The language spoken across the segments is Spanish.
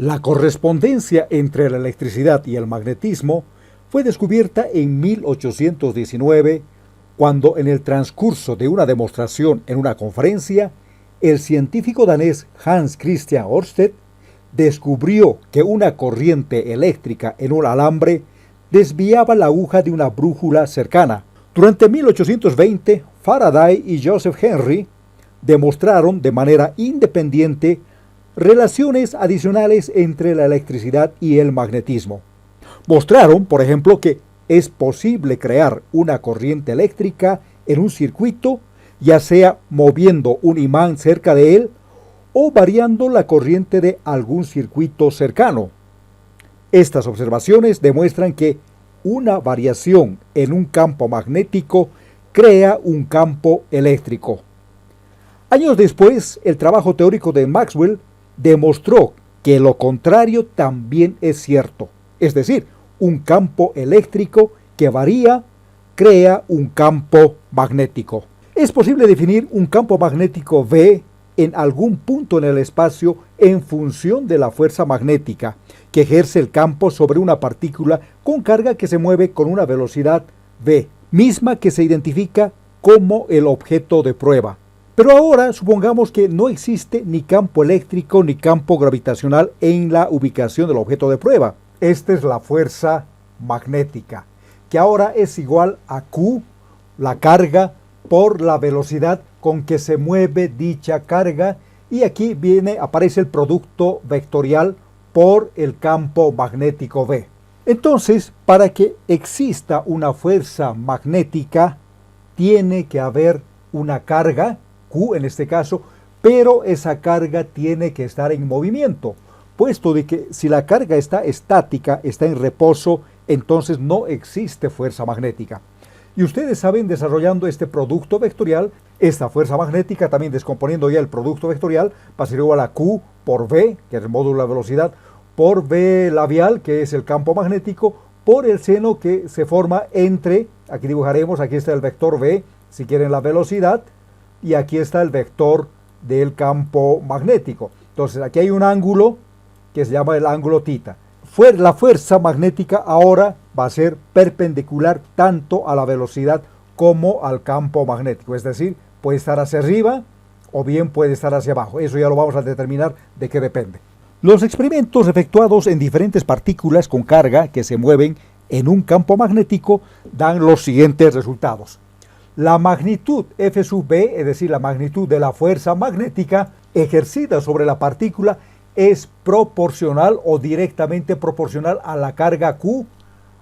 La correspondencia entre la electricidad y el magnetismo fue descubierta en 1819, cuando en el transcurso de una demostración en una conferencia, el científico danés Hans Christian Ørsted descubrió que una corriente eléctrica en un alambre desviaba la aguja de una brújula cercana. Durante 1820, Faraday y Joseph Henry demostraron de manera independiente relaciones adicionales entre la electricidad y el magnetismo. Mostraron, por ejemplo, que es posible crear una corriente eléctrica en un circuito, ya sea moviendo un imán cerca de él o variando la corriente de algún circuito cercano. Estas observaciones demuestran que una variación en un campo magnético crea un campo eléctrico. Años después, el trabajo teórico de Maxwell demostró que lo contrario también es cierto. Es decir, un campo eléctrico que varía crea un campo magnético. Es posible definir un campo magnético V en algún punto en el espacio en función de la fuerza magnética que ejerce el campo sobre una partícula con carga que se mueve con una velocidad v, misma que se identifica como el objeto de prueba. Pero ahora supongamos que no existe ni campo eléctrico ni campo gravitacional en la ubicación del objeto de prueba. Esta es la fuerza magnética, que ahora es igual a Q, la carga, por la velocidad con que se mueve dicha carga, y aquí aparece el producto vectorial por el campo magnético V. Entonces, para que exista una fuerza magnética, tiene que haber una carga, Q en este caso, pero esa carga tiene que estar en movimiento, puesto de que si la carga está estática, está en reposo, entonces no existe fuerza magnética. Y ustedes saben, desarrollando este producto vectorial, esta fuerza magnética, también descomponiendo ya el producto vectorial, va a ser igual a Q por V, que es el módulo de la velocidad, por V labial, que es el campo magnético, por el seno que se forma entre, aquí dibujaremos, aquí está el vector V, si quieren la velocidad, y aquí está el vector del campo magnético. Entonces aquí hay un ángulo que se llama el ángulo θ. La fuerza magnética ahora va a ser perpendicular tanto a la velocidad como al campo magnético, es decir, puede estar hacia arriba o bien puede estar hacia abajo. Eso ya lo vamos a determinar de qué depende. Los experimentos efectuados en diferentes partículas con carga que se mueven en un campo magnético dan los siguientes resultados. La magnitud F sub B, es decir, la magnitud de la fuerza magnética ejercida sobre la partícula, es proporcional o directamente proporcional a la carga Q,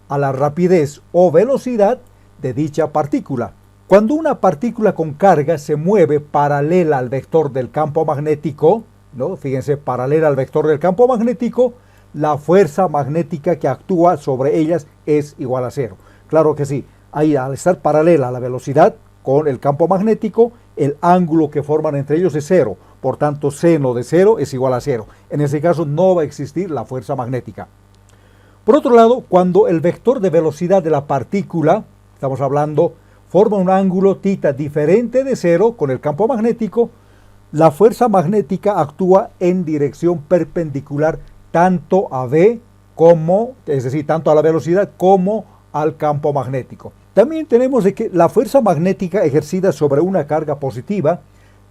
a la rapidez o velocidad de dicha partícula. Cuando una partícula con carga se mueve paralela al vector del campo magnético, ¿no? Fíjense, paralela al vector del campo magnético, la fuerza magnética que actúa sobre ellas es igual a cero. Claro que sí, ahí al estar paralela a la velocidad con el campo magnético, el ángulo que forman entre ellos es cero. Por tanto, seno de cero es igual a cero. En ese caso no va a existir la fuerza magnética. Por otro lado, cuando el vector de velocidad de la partícula, estamos hablando, forma un ángulo θ diferente de cero con el campo magnético, la fuerza magnética actúa en dirección perpendicular tanto a V como, es decir, tanto a la velocidad como al campo magnético. También tenemos de que la fuerza magnética ejercida sobre una carga positiva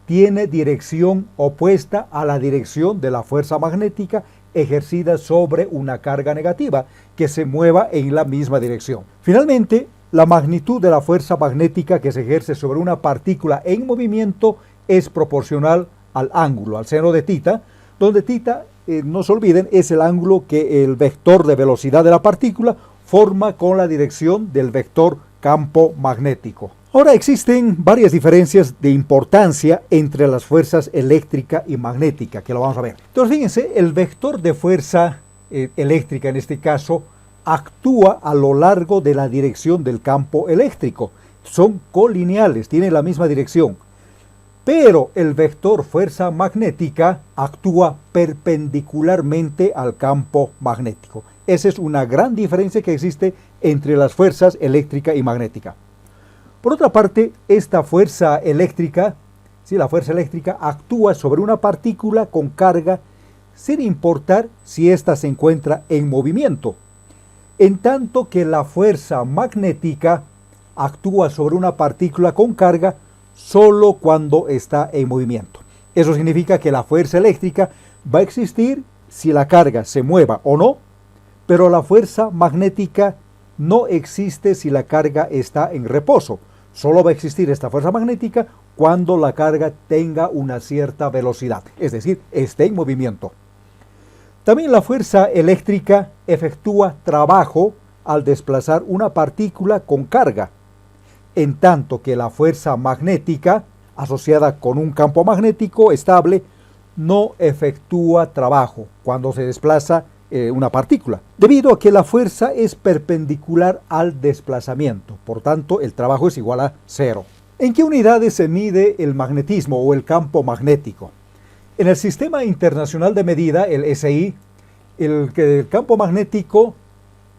tiene dirección opuesta a la dirección de la fuerza magnética ejercida sobre una carga negativa que se mueva en la misma dirección. Finalmente, la magnitud de la fuerza magnética que se ejerce sobre una partícula en movimiento es proporcional al ángulo, al seno de θ, donde θ, no se olviden, es el ángulo que el vector de velocidad de la partícula forma con la dirección del vector campo magnético. Ahora existen varias diferencias de importancia entre las fuerzas eléctrica y magnética, que lo vamos a ver. Entonces fíjense, el vector de fuerza eléctrica en este caso actúa a lo largo de la dirección del campo eléctrico. Son colineales, tienen la misma dirección. Pero el vector fuerza magnética actúa perpendicularmente al campo magnético. Esa es una gran diferencia que existe entre las fuerzas eléctrica y magnética. Por otra parte, esta fuerza eléctrica, la fuerza eléctrica actúa sobre una partícula con carga sin importar si ésta se encuentra en movimiento, en tanto que la fuerza magnética actúa sobre una partícula con carga solo cuando está en movimiento. Eso significa que la fuerza eléctrica va a existir si la carga se mueva o no, pero la fuerza magnética no existe si la carga está en reposo. Solo va a existir esta fuerza magnética cuando la carga tenga una cierta velocidad, es decir, esté en movimiento. También la fuerza eléctrica efectúa trabajo al desplazar una partícula con carga, en tanto que la fuerza magnética, asociada con un campo magnético estable, no efectúa trabajo cuando se desplaza una partícula, debido a que la fuerza es perpendicular al desplazamiento, por tanto el trabajo es igual a cero. ¿En qué unidades se mide el magnetismo o el campo magnético? En el Sistema Internacional de Medida, el SI, el campo magnético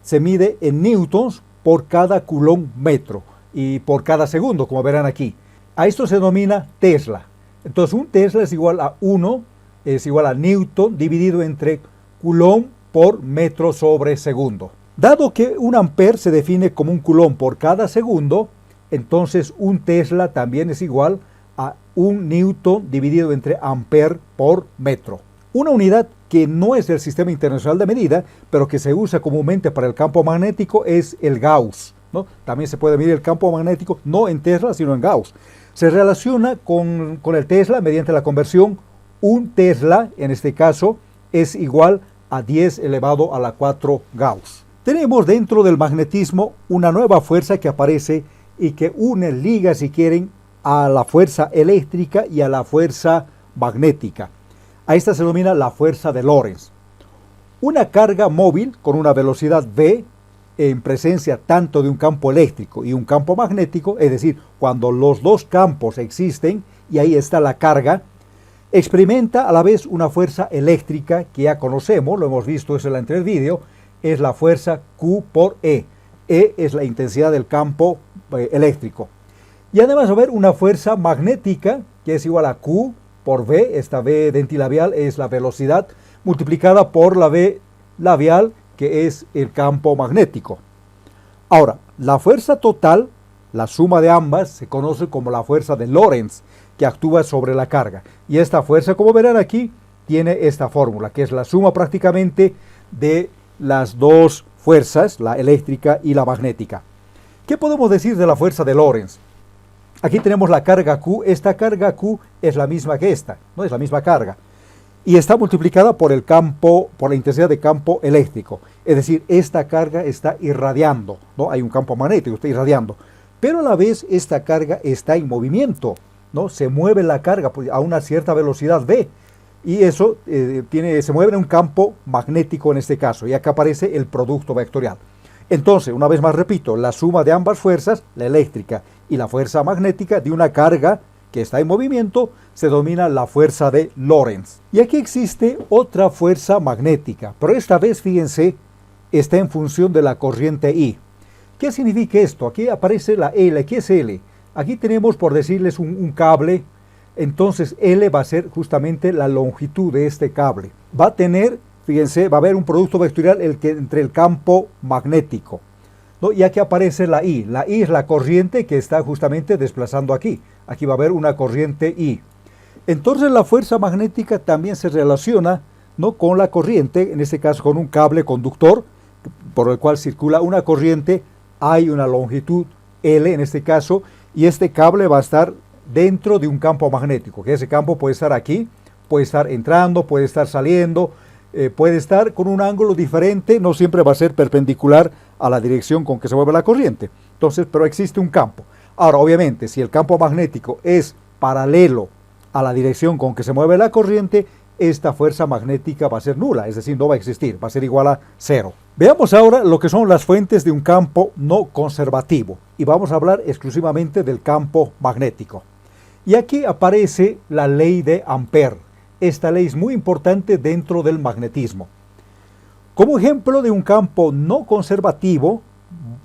se mide en newtons por cada coulomb metro y por cada segundo, como verán aquí. A esto se denomina Tesla. Entonces un Tesla es igual a 1, es igual a newton dividido entre coulomb por metro sobre segundo. Dado que un ampere se define como un coulomb por cada segundo, entonces un Tesla también es igual a 1 newton dividido entre ampere por metro. Una unidad que no es del Sistema Internacional de Medida, pero que se usa comúnmente para el campo magnético es el Gauss, ¿no? También se puede medir el campo magnético no en Tesla, sino en Gauss. Se relaciona con el Tesla mediante la conversión. Un Tesla, en este caso, es igual a 10 elevado a la 4 Gauss. Tenemos dentro del magnetismo una nueva fuerza que aparece y que liga, si quieren, a la fuerza eléctrica y a la fuerza magnética. A esta se denomina la fuerza de Lorentz. Una carga móvil con una velocidad v en presencia tanto de un campo eléctrico y un campo magnético, es decir, cuando los dos campos existen y ahí está la carga, experimenta a la vez una fuerza eléctrica que ya conocemos, lo hemos visto eso en el anterior vídeo, es la fuerza Q por E. E es la intensidad del campo eléctrico. Y además va a haber una fuerza magnética que es igual a Q por V, esta V dentilabial es la velocidad, multiplicada por la V labial, que es el campo magnético. Ahora, la fuerza total, la suma de ambas, se conoce como la fuerza de Lorentz, que actúa sobre la carga. Y esta fuerza, como verán aquí, tiene esta fórmula, que es la suma prácticamente de las dos fuerzas, la eléctrica y la magnética. ¿Qué podemos decir de la fuerza de Lorentz? Aquí tenemos la carga Q. Esta carga Q es la misma que esta, no es la misma carga. Y está multiplicada por el campo, por la intensidad de campo eléctrico. Es decir, esta carga está irradiando, ¿no? Hay un campo magnético, está irradiando. Pero a la vez esta carga está en movimiento, ¿no? Se mueve la carga a una cierta velocidad v. Y eso se mueve en un campo magnético en este caso. Y acá aparece el producto vectorial. Entonces, una vez más repito, la suma de ambas fuerzas, la eléctrica y la fuerza magnética de una carga que está en movimiento, se denomina la fuerza de Lorentz. Y aquí existe otra fuerza magnética, pero esta vez, fíjense, está en función de la corriente I. ¿Qué significa esto? Aquí aparece la L. ¿Qué es L? Aquí tenemos, por decirles, un cable. Entonces L va a ser justamente la longitud de este cable. Va a tener, fíjense, va a haber un producto vectorial entre el campo magnético, ¿no? Y aquí aparece la I. La I es la corriente que está justamente desplazando aquí. Aquí va a haber una corriente I. Entonces la fuerza magnética también se relaciona, ¿no?, con la corriente, en este caso con un cable conductor por el cual circula una corriente. Hay una longitud L en este caso y este cable va a estar dentro de un campo magnético, que ese campo puede estar aquí, puede estar entrando, puede estar saliendo, puede estar con un ángulo diferente, no siempre va a ser perpendicular a la dirección con que se mueve la corriente. Entonces, pero existe un campo. Ahora, obviamente, si el campo magnético es paralelo a la dirección con que se mueve la corriente, esta fuerza magnética va a ser nula, es decir, no va a existir, va a ser igual a cero. Veamos ahora lo que son las fuentes de un campo no conservativo y vamos a hablar exclusivamente del campo magnético. Y aquí aparece la ley de Ampère. Esta ley es muy importante dentro del magnetismo. Como ejemplo de un campo no conservativo,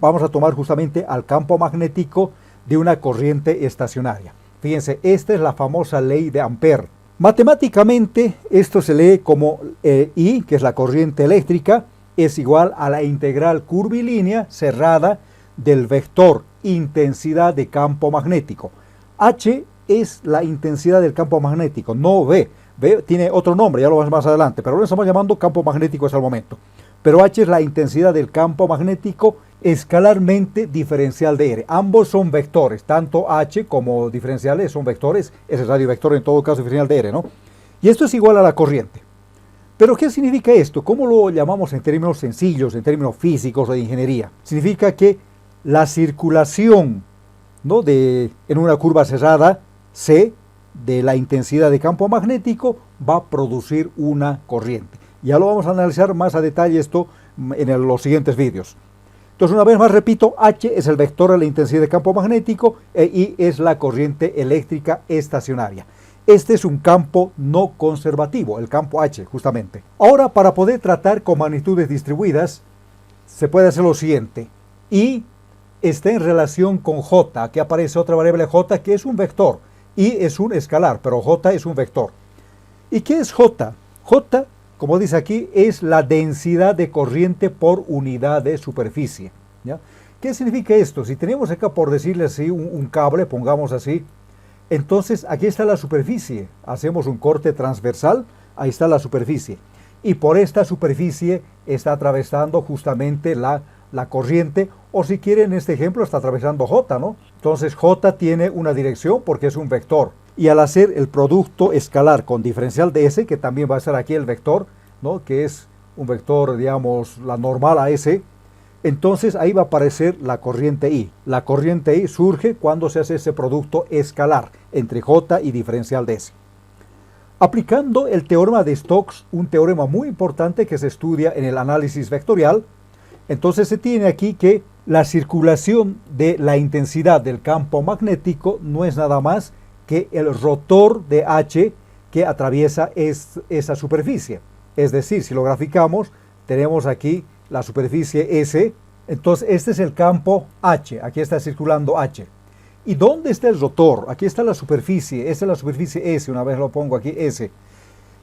vamos a tomar justamente al campo magnético de una corriente estacionaria. Fíjense, esta es la famosa ley de Ampère. Matemáticamente, esto se lee como I, que es la corriente eléctrica, es igual a la integral curvilínea cerrada del vector intensidad de campo magnético. H es la intensidad del campo magnético, no V. V tiene otro nombre, ya lo vamos más adelante, pero lo estamos llamando campo magnético hasta el momento. Pero H es la intensidad del campo magnético escalarmente diferencial de R. Ambos son vectores, tanto H como diferenciales son vectores, es el radio vector en todo caso diferencial de R, ¿no? Y esto es igual a la corriente. Pero ¿qué significa esto? ¿Cómo lo llamamos en términos sencillos, en términos físicos o de ingeniería? Significa que la circulación, ¿no?, en una curva cerrada C de la intensidad de campo magnético va a producir una corriente. Ya lo vamos a analizar más a detalle esto en los siguientes vídeos. Entonces, una vez más repito, H es el vector de la intensidad de campo magnético e I es la corriente eléctrica estacionaria. Este es un campo no conservativo, el campo H, justamente. Ahora, para poder tratar con magnitudes distribuidas, se puede hacer lo siguiente. I está en relación con J. Aquí aparece otra variable J que es un vector. I es un escalar, pero J es un vector. ¿Y qué es J? J, como dice aquí, es la densidad de corriente por unidad de superficie, ¿ya? ¿Qué significa esto? Si tenemos acá, por decirle así, un cable, pongamos así, entonces aquí está la superficie. Hacemos un corte transversal, ahí está la superficie. Y por esta superficie está atravesando justamente la corriente, o si quieren, en este ejemplo está atravesando J, ¿no? Entonces J tiene una dirección porque es un vector. Y al hacer el producto escalar con diferencial de S, que también va a ser aquí el vector, ¿no?, que es un vector, digamos, la normal a S, entonces ahí va a aparecer la corriente I. La corriente I surge cuando se hace ese producto escalar entre J y diferencial de S. Aplicando el teorema de Stokes, un teorema muy importante que se estudia en el análisis vectorial, entonces se tiene aquí que la circulación de la intensidad del campo magnético no es nada más que el rotor de H que atraviesa esa superficie. Es decir, si lo graficamos, tenemos aquí la superficie S, entonces este es el campo H, aquí está circulando H. ¿Y dónde está el rotor? Aquí está la superficie, esta es la superficie S, una vez lo pongo aquí S.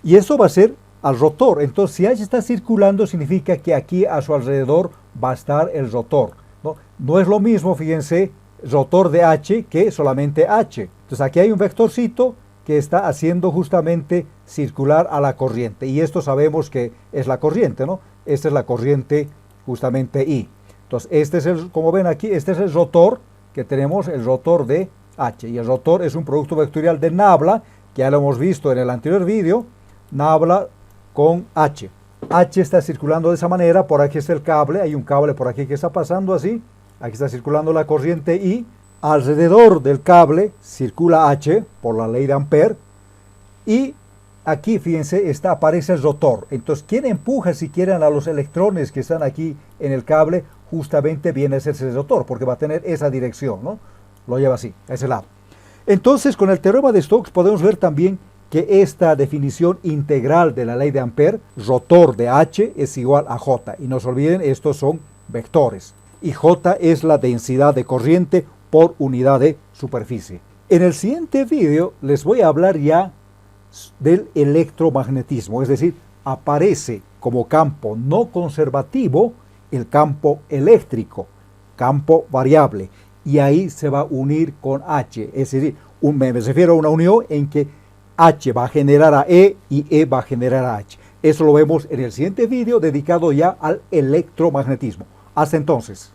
Y eso va a ser al rotor. Entonces, si H está circulando, significa que aquí a su alrededor va a estar el rotor, ¿no? No es lo mismo, fíjense, rotor de H que solamente H. Entonces, aquí hay un vectorcito que está haciendo justamente circular a la corriente. Y esto sabemos que es la corriente, ¿no? Esta es la corriente justamente I. Entonces, este es como ven aquí, este es el rotor que tenemos, el rotor de H. Y el rotor es un producto vectorial de nabla, que ya lo hemos visto en el anterior vídeo, nabla con H. H está circulando de esa manera, por aquí está el cable, hay un cable por aquí que está pasando así, aquí está circulando la corriente I, alrededor del cable circula H por la ley de Ampere, y aquí, fíjense, aparece el rotor. Entonces, ¿quién empuja, si quieren, a los electrones que están aquí en el cable? Justamente viene a ser ese rotor, porque va a tener esa dirección, ¿no? Lo lleva así, a ese lado. Entonces, con el teorema de Stokes podemos ver también que esta definición integral de la ley de Ampere, rotor de H es igual a J. Y no se olviden, estos son vectores. Y J es la densidad de corriente por unidad de superficie. En el siguiente vídeo les voy a hablar ya del electromagnetismo, es decir, aparece como campo no conservativo el campo eléctrico, campo variable, y ahí se va a unir con H, es decir, me refiero a una unión en que H va a generar a E y E va a generar a H. Eso lo vemos en el siguiente vídeo dedicado ya al electromagnetismo. Hasta entonces.